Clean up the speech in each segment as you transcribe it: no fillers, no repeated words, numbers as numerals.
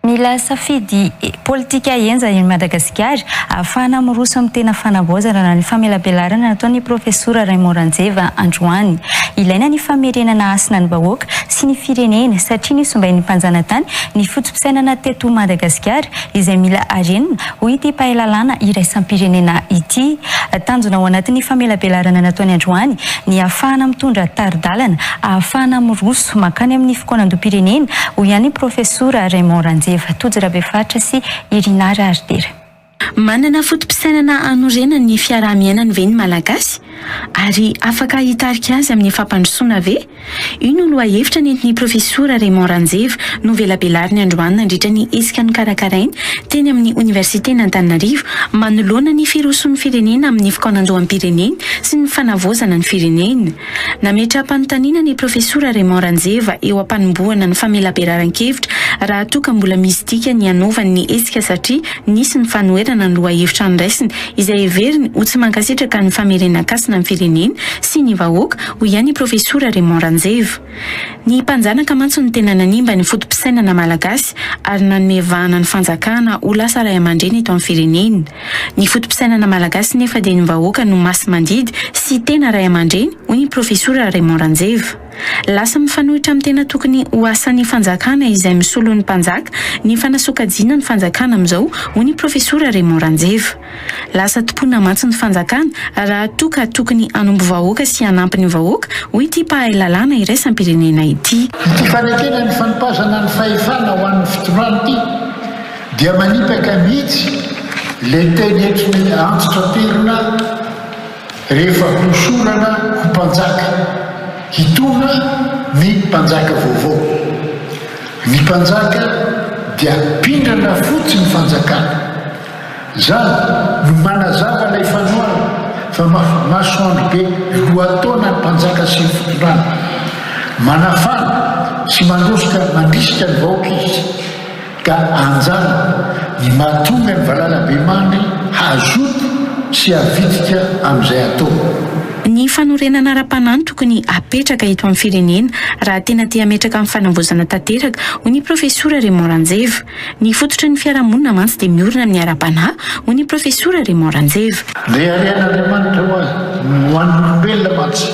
Mila safidy politika enja i Madagasikara ahafahana miroso amin'ny tena fanavaozana ny famelabelarana nataon'ny profesora Raymond Ranjeva androany. Ilaina ny famerenana asina ny vahoaka sy ny firenena satria nisombain'ny mpanjanatany ny fotopisainana teto Madagasikara izay mila arenina ho ity pahalalana iraisam-pirenena ity. Tanjona ao anatin'ny famelabelarana nataony androany ny ahafahana mitondra taridalana, ahafahana miroso makany amin'ny fikoanam-pirenena ho ihany profesora Raymond Ranjeva. Tozirabefatra sy Irina Ardera. Manana fotopisainana anorenana ny fiaraha-miainany ve ny malagasy ary afaka hitarika azy amin'ny fampandrosoana ve? Ino no ahevitra nentin'ny profesora Raymond Ranjeva no velabelariny androany nandritra ny hetsika ny karakarainy teny amin'ny Universitény Antananarivo manoloana ny firoson'ny firenena amin'ny fikaonan-doham-pirenena sy ny fanavaozana ny firenena. Nametra-panontaniana ny profesora Raymond Ranjeva eo am-panombohana ny famelabearan-kevitra raha toa ka mbola misy dika ny anaovany ny hetsika satria nisy ny fanoherana ny loha-hevitra andraisiny izay heveriny ho tsy mankasitraka ny famerenan-kasina amin'ny firenena sy ny vahoaka ho ihany profesora Raymond Ranjeva. Ny mpanjanaka mantsy ny tena nanimba ny fotopisainana malagasy ary nanomevahana ny fanjakana ho lasa ray aman-dreny eto amin'ny firenena. Ny fotopisainana malagasy nefa dia ny vahoaka no masy mandidy sy tena ray aman-dreny hoy ny profesora Raymond Ranjeva. Lasa mifanohitra amin'ny tena tokony ho asan'ny fanjakana izay misolo ny mpanjaka ny fanasokajiana ny fanjakana amin'izao hoy ny profesora Raymond Ranjeva. Lasa tompona mantsy ny fanjakana raha toa ka tokony hanombo vahoaka sy hanampy ny vahoaka hoy ity pahalalana iraisam-pirenena ity. Ity fanekena ny fanopasana ny fahefana ho an'ny fitondrana ity dia manipaka mihitsy ilay teny entiny antitra-pirina rehefa hosorana ho mpanjaka. Hitona ny mpanjaka vaovao. Ny mpanjaka dia pindrana fotsy ny fanjakana. Zany no manazava ilay fanoana fa masoandro be lohatona ny mpanjaka sy ny fitondrana. Manafana sy mandrosoka mandrisika ny vahoaka izy ka anjana ny mahatonga ny valala-be mandry hazoto sy havitika amin'izay atao. Ny fanorenana ara-panany tokony apetraka eto amin'ny firenena raha tena tia ametraka amin'ny fanambozana tanteraka hoy ny profesora Raymond Ranjeva. Ny fototry ny fiarahamonina mantsy dia miorina amin'ny ara-panahy hoy ny profesora Raymond Ranjeva. Ilay arian'Andriamanitra ho an'ny olombelona mantsy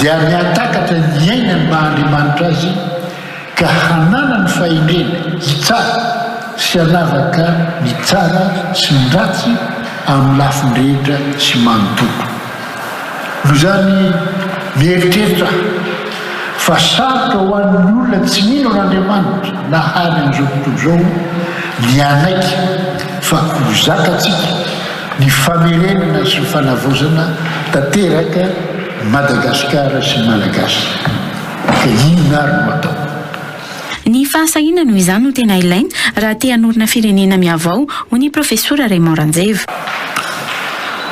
dia miatakatra ny ainany maha-Andriamanitra azy ka hanana ny fahendrena hitsara sy hanavaka ny tsara sy ny ratsy amin'ny lafin-drehetra sy manontoko. Noho izany mieritreritra fa sarotra ho an'ny olona tsy mino an'Andriamanitra na hany amin'izao tontolo izao ny anaiky fa ho zakatsika ny famerenana sy ny fanavaozana tanteraka Madagasikara sy Malagasy. Ka inona ary no atao? Ny fahasahiana noho izany no tena ilaina raha te hanorina firenena miavao hoy ny profesora Raymond Ranjeva.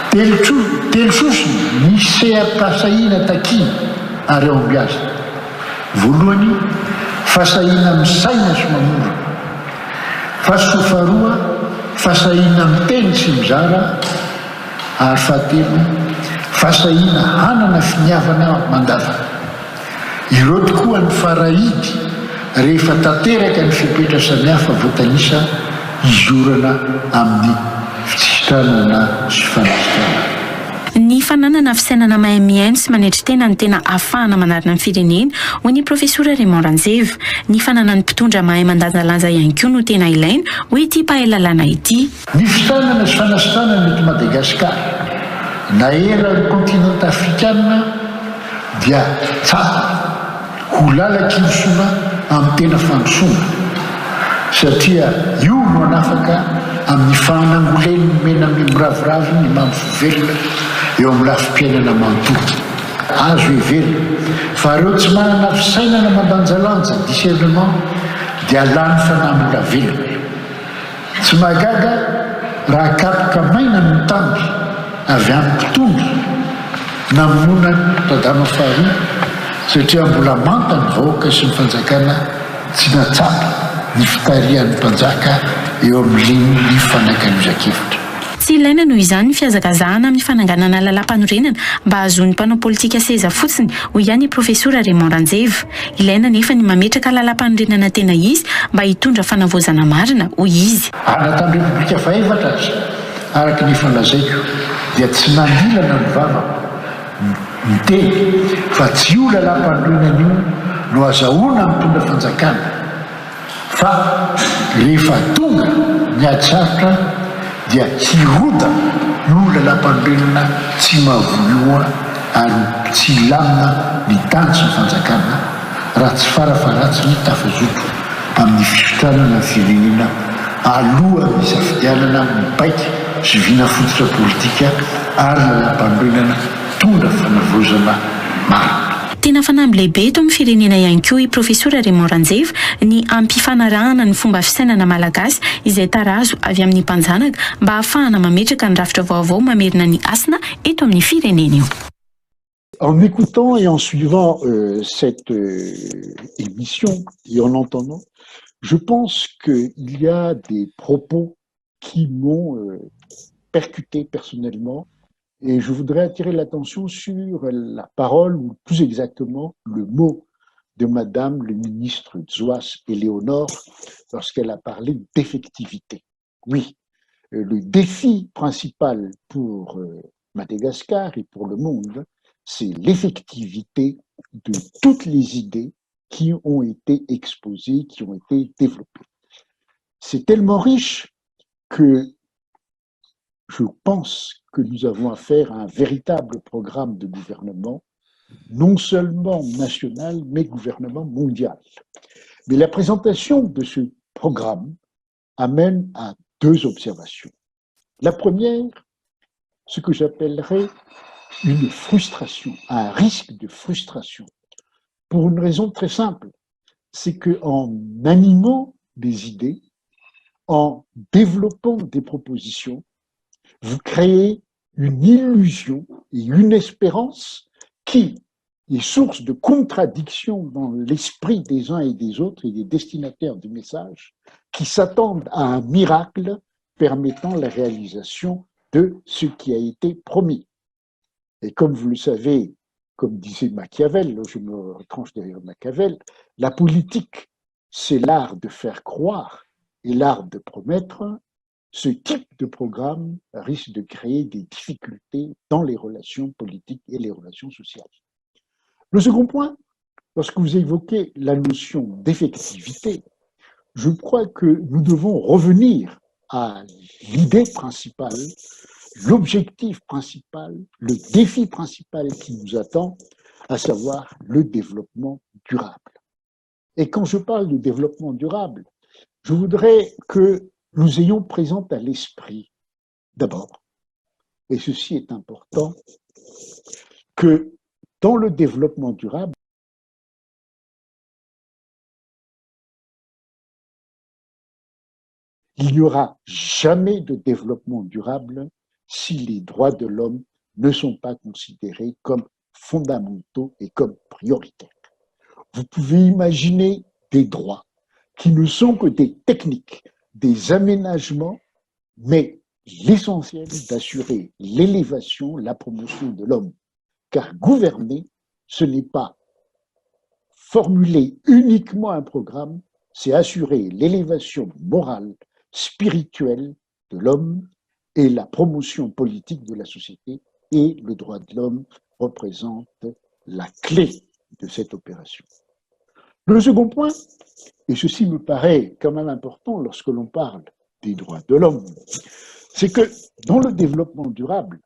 Telo sosiny misy seha-pahasahiana taky ary ao ambiazy. Voalohany, fahasahiana amin'ny saina sy mamora. Fahasofaroa, fahasahiana amin'ny teny sy mizara. Ary fahatelo, fahasahiana hanana finiavana mandavana. Ireo tokoa ny farahidy rehefa tanteraka ny fipetra samihafa voatanisa izorana amin'ny fitsitranana sy fanasitrana. Ny fananana fisainana mahay miaino sy manetry tena ny tena ahafahana manarina ny firenena hoy ny profesora Raymond Ranjeva. Ny fananany mpitondra mahay mandanjalanja ihany koa no tena ilaina hoy ity pahalalana ity. Ny fitanana sy fanasitranana eto Madagasikara na ela ny kontinanta afrikana dia tsara ho lala-kirosoana amin'ny tena fandrosoana satria io no anafaka amin'ny fahanangolen'ny mena amin'ny miraviravy ny mampivelona eo amin'ny lafim-piainana manontolo. Azo heverina fa ireo tsy manana fisainana mandanjalanja discernement dia lany fanambola velona. Tsy magaga raha kapoka maina ny tandy avy amin'ny mpitondra namononany tadama faharoa satria mbola manta ny vahoaka sy ny fanjakana tsy natsapa ny fitarihan'ny mpanjaka eo amin'ny ny fanankan'izakevitra. Tsy ilaina noho izany ny fihazakazahana amin'ny fananganana lalam-panorenana mba ahazoan'ny mpanao politika seza fotsiny ho ihany profesora Raymond Ranjeva. Ilaina nefa ny mametraka lalam-panorenana tena izy mba hitondra fanavozana marina ho izy. Anatin'ny repoblika fahaefatra azy araka ny falazaiko dia tsy nandilana ny vavako miteny fa tsy io lalam-panorenana io no azahoana mitondra fanjakana fa rehefa tonga ny atsarotra dia hiroda io lalam-panorenana tsy mahavonoa ary tsy lamina ny tanjo ny fanjakana raha tsy farafaratsy ny tafazotro amin'ny fitranana firenena aloha ny safidianana mipaika zivina fototra politika ary lalam-panorenana tondra fanavozana marina. Tena fanamby lehibe eto amin'ny firenena ihany koa i profesora Raymond Ranjeva ny ampifanarahana ny fomba fisainana malagasy izay tarazo avy amin'ny mpanjanaka mba ahafahana mametraka ny rafitra vaovao mamerina ny asina eto amin'ny firenena io. En écoutant et en suivant cette émission et en entendant, je pense qu'il y a des propos qui m'ont percuté personnellement et je voudrais attirer l'attention sur la parole, ou plus exactement le mot de Madame le ministre Zouas Éléonore lorsqu'elle a parlé d'effectivité. Oui, le défi principal pour Madagascar et pour le monde, c'est l'effectivité de toutes les idées qui ont été exposées, qui ont été développées. C'est tellement riche que je pense que nous avons affaire à un véritable programme de gouvernement, non seulement national, mais gouvernement mondial. Mais la présentation de ce programme amène à deux observations. La première, ce que j'appellerais une frustration, un risque de frustration, pour une raison très simple, c'est qu'en animant des idées, en développant des propositions, vous créez une illusion et une espérance qui est source de contradiction dans l'esprit des uns et des autres et des destinataires du message, qui s'attendent à un miracle permettant la réalisation de ce qui a été promis. Et comme vous le savez, comme disait Machiavel, je me retranche derrière Machiavel, la politique, c'est l'art de faire croire et l'art de promettre. Ce type de programme risque de créer des difficultés dans les relations politiques et les relations sociales. Le second point, lorsque vous évoquez la notion d'effectivité, je crois que nous devons revenir à l'idée principale, l'objectif principal, le défi principal qui nous attend, à savoir le développement durable. Et quand je parle de développement durable, je voudrais que nous ayons présent à l'esprit, d'abord, et ceci est important, que dans le développement durable, il n'y aura jamais de développement durable si les droits de l'homme ne sont pas considérés comme fondamentaux et comme prioritaires. Vous pouvez imaginer des droits qui ne sont que des techniques, des aménagements, mais l'essentiel est d'assurer l'élévation, la promotion de l'homme. Car gouverner, ce n'est pas formuler uniquement un programme, c'est assurer l'élévation morale, spirituelle de l'homme et la promotion politique de la société, et le droit de l'homme représente la clé de cette opération. Le second point, et ceci me paraît quand même important lorsque l'on parle des droits de l'homme, c'est que dans le développement durable,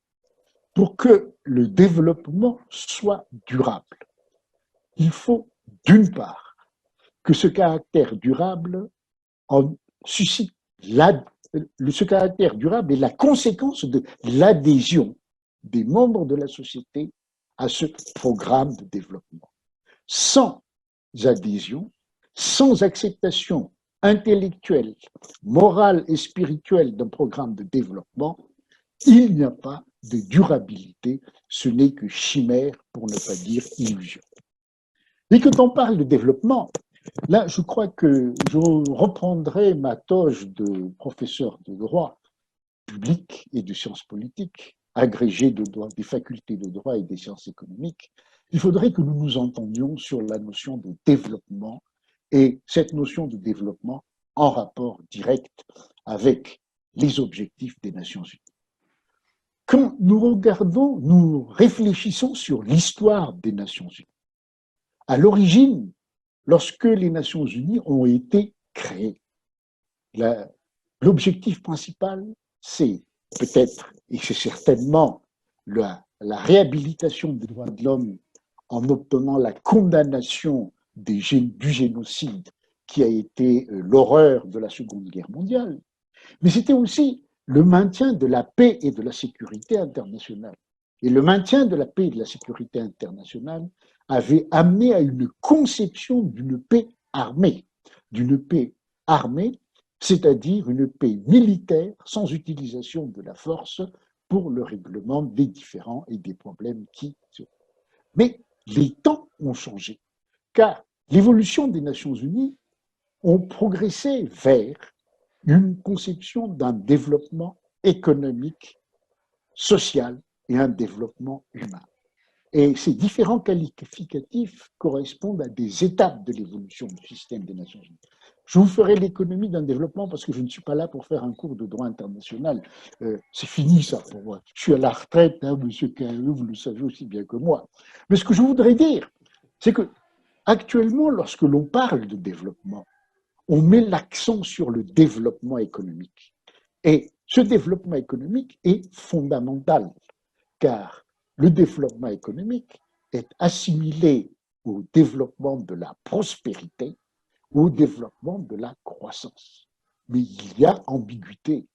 pour que le développement soit durable, il faut d'une part que ce caractère durable en suscite ce caractère durable est la conséquence de l'adhésion des membres de la société à ce programme de développement. Sans adhésion, sans acceptation intellectuelle, morale et spirituelle d'un programme de développement, il n'y a pas de durabilité, ce n'est que chimère, pour ne pas dire illusion. Et quand on parle de développement, là, je crois que je reprendrai ma toge de professeur de droit publiques et de sciences politiques, agrégé de droit, des facultés de droit et des sciences économiques, il faudrait que nous nous entendions sur la notion de développement et cette notion de développement en rapport direct avec les objectifs des Nations Unies. Quand nous réfléchissons sur l'histoire des Nations Unies. À l'origine, lorsque les Nations Unies ont été créées, l'objectif principal, c'est peut-être, et c'est certainement la réhabilitation des droits de l'homme en obtenant la condamnation du génocide qui a été l'horreur de la Seconde Guerre mondiale, mais c'était aussi le maintien de la paix et de la sécurité internationale. Et le maintien de la paix et de la sécurité internationale avait amené à une conception d'une paix armée, c'est-à-dire une paix militaire sans utilisation de la force pour le règlement des différends et des problèmes qui se... Mais les temps ont changé, car l'évolution des Nations Unies ont progressé vers une conception d'un développement économique, social et un développement humain. Et ces différents qualificatifs correspondent à des étapes de l'évolution du système des Nations Unies. Je vous ferai l'économie d'un développement parce que je ne suis pas là pour faire un cours de droit international. C'est fini ça pour moi. Je suis à la retraite, hein, monsieur Caillou, vous le savez aussi bien que moi. Mais ce que je voudrais dire, c'est que actuellement, lorsque l'on parle de développement, on met l'accent sur le développement économique. Et ce développement économique est fondamental, car le développement économique est assimilé au développement de la prospérité, au développement de la croissance. Mais il y a ambiguïté,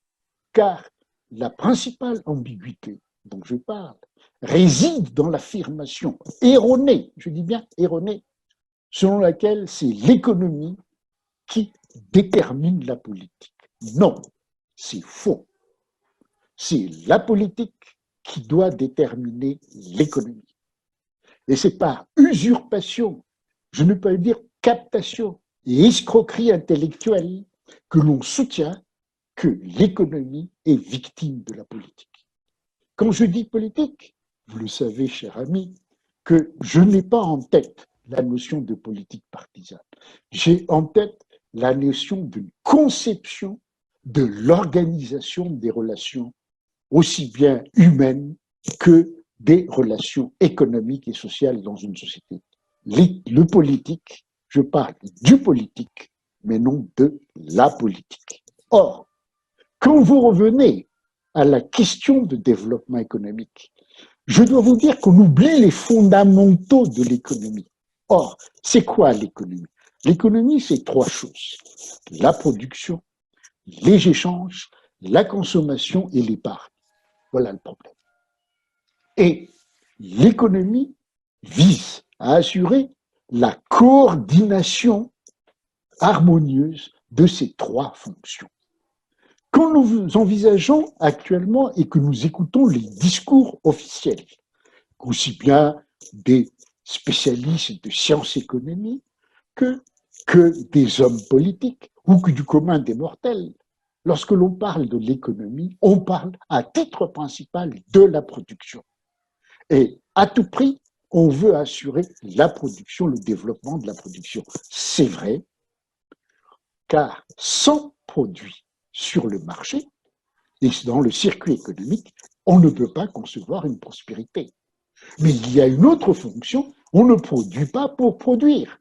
car la principale ambiguïté dont je parle réside dans l'affirmation erronée, je dis bien erronée, selon laquelle c'est l'économie qui détermine la politique. Non, c'est faux. C'est la politique qui doit déterminer l'économie. Et c'est par usurpation, je ne peux pas dire captation et escroquerie intellectuelle que l'on soutient que l'économie est victime de la politique. Quand je dis politique, vous le savez, cher ami, que je n'ai pas en tête la notion de politique partisane. J'ai en tête la notion d'une conception de l'organisation des relations aussi bien humaines que des relations économiques et sociales dans une société. Le politique, je parle du politique, mais non de la politique. Or, quand vous revenez à la question de développement économique, je dois vous dire qu'on oublie les fondamentaux de l'économie. Or, c'est quoi l'économie? L'économie, c'est trois choses. La production, les échanges, la consommation et l'épargne. Voilà le problème. Et l'économie vise à assurer la coordination harmonieuse de ces trois fonctions. Quand nous envisageons actuellement et que nous écoutons les discours officiels, aussi bien des spécialistes de sciences économiques que des hommes politiques ou que du commun des mortels, lorsque l'on parle de l'économie, on parle à titre principal de la production. Et à tout prix, on veut assurer la production, le développement de la production. C'est vrai, car sans produit sur le marché et dans le circuit économique, on ne peut pas concevoir une prospérité. Mais il y a une autre fonction, on ne produit pas pour produire.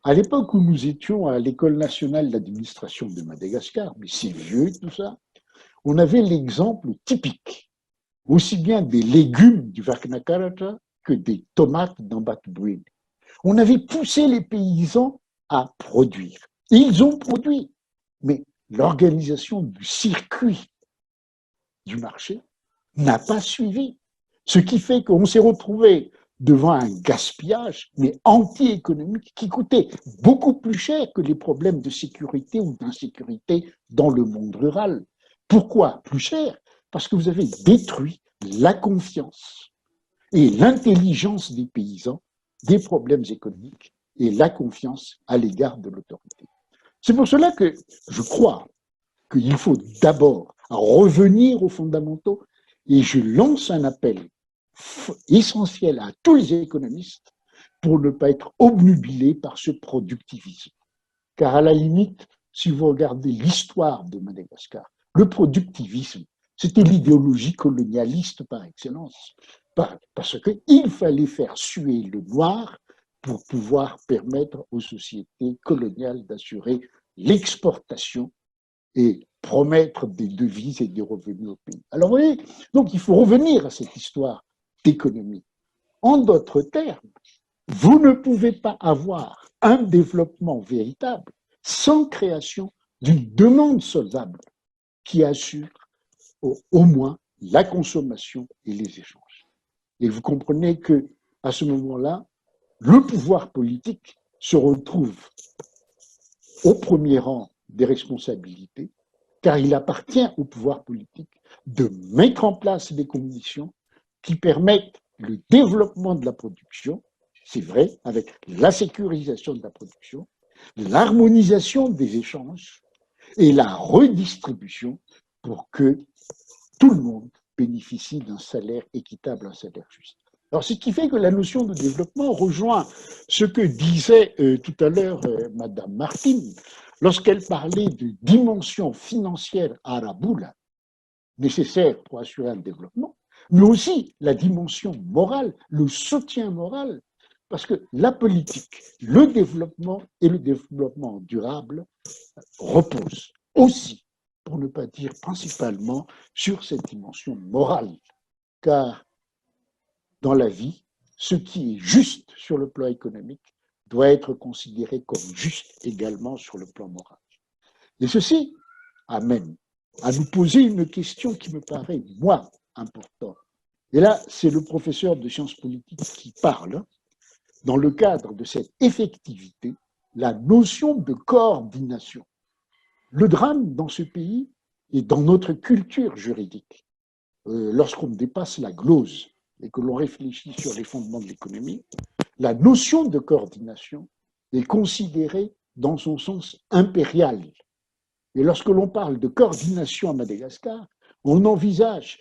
À l'époque où nous étions à l'École nationale d'administration de Madagascar, mais c'est vieux tout ça, on avait l'exemple typique, aussi bien des légumes du Vaknakarata que des tomates d'Ambatbouine. On avait poussé les paysans à produire. Ils ont produit, mais l'organisation du circuit du marché n'a pas suivi. Ce qui fait qu'on s'est retrouvé devant un gaspillage, mais anti-économique, qui coûtait beaucoup plus cher que les problèmes de sécurité ou d'insécurité dans le monde rural. Pourquoi plus cher? Parce que vous avez détruit la confiance et l'intelligence des paysans des problèmes économiques et la confiance à l'égard de l'autorité. C'est pour cela que je crois qu'il faut d'abord à revenir aux fondamentaux. Et je lance un appel essentiel à tous les économistes pour ne pas être obnubilés par ce productivisme. Car à la limite, si vous regardez l'histoire de Madagascar, le productivisme, c'était l'idéologie colonialiste par excellence. Parce qu'il fallait faire suer le noir pour pouvoir permettre aux sociétés coloniales d'assurer l'exportation et promettre des devises et des revenus au pays. Alors vous voyez, donc il faut revenir à cette histoire d'économie. En d'autres termes, vous ne pouvez pas avoir un développement véritable sans création d'une demande solvable qui assure au moins la consommation et les échanges. Et vous comprenez que à ce moment-là, le pouvoir politique se retrouve au premier rang des responsabilités, car il appartient au pouvoir politique de mettre en place des conditions qui permettent le développement de la production, c'est vrai, avec la sécurisation de la production, l'harmonisation des échanges et la redistribution pour que tout le monde bénéficie d'un salaire équitable, un salaire juste. Alors, ce qui fait que la notion de développement rejoint ce que disait tout à l'heure Madame Martin, lorsqu'elle parlait de dimension financière à la boule, nécessaire pour assurer un développement, mais aussi la dimension morale, le soutien moral, parce que la politique, le développement et le développement durable reposent aussi, pour ne pas dire principalement, sur cette dimension morale, car dans la vie, ce qui est juste sur le plan économique doit être considéré comme juste également sur le plan moral. Et ceci amène à nous poser une question qui me paraît, moi, importante. Et là, c'est le professeur de sciences politiques qui parle. Dans le cadre de cette effectivité, la notion de coordination. Le drame dans ce pays et dans notre culture juridique, lorsqu'on dépasse la glose et que l'on réfléchit sur les fondements de l'économie, la notion de coordination est considérée dans son sens impérial. Et lorsque l'on parle de coordination à Madagascar, on envisage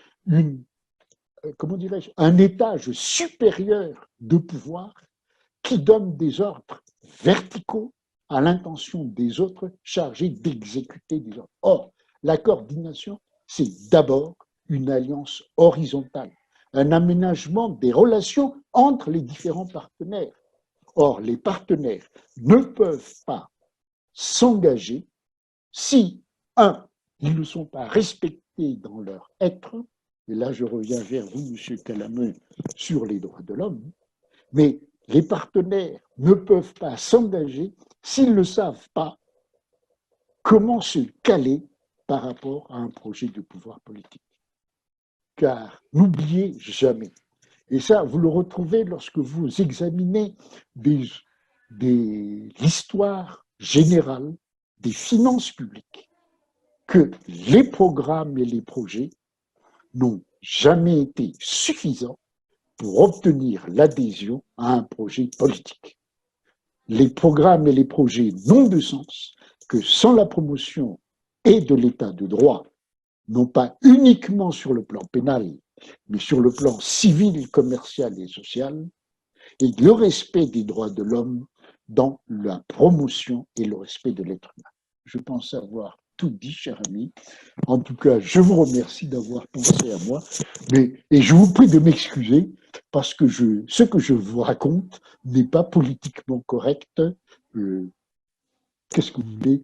un étage supérieur de pouvoir qui donne des ordres verticaux à l'intention des autres chargés d'exécuter des ordres. Or, la coordination, c'est d'abord une alliance horizontale, un aménagement des relations entre les différents partenaires. Or, les partenaires ne peuvent pas s'engager si, un, ils ne sont pas respectés dans leur être, et là je reviens vers vous, M. Calameux, sur les droits de l'homme, mais les partenaires ne peuvent pas s'engager s'ils ne savent pas comment se caler par rapport à un projet de pouvoir politique. Car n'oubliez jamais, et ça vous le retrouvez lorsque vous examinez l'histoire générale des finances publiques, que les programmes et les projets n'ont jamais été suffisants pour obtenir l'adhésion à un projet politique. Les programmes et les projets n'ont de sens que sans la promotion et de l'état de droit, non pas uniquement sur le plan pénal, mais sur le plan civil, commercial et social, et le respect des droits de l'homme dans la promotion et le respect de l'être humain. Je pense avoir tout dit, cher ami. En tout cas, je vous remercie d'avoir pensé à moi, et je vous prie de m'excuser parce que ce que je vous raconte n'est pas politiquement correct. Qu'est-ce que vous voulez?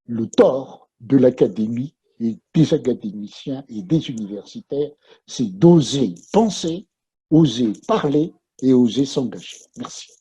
Le tort de l'académie et des académiciens et des universitaires, c'est d'oser penser, oser parler et oser s'engager. Merci.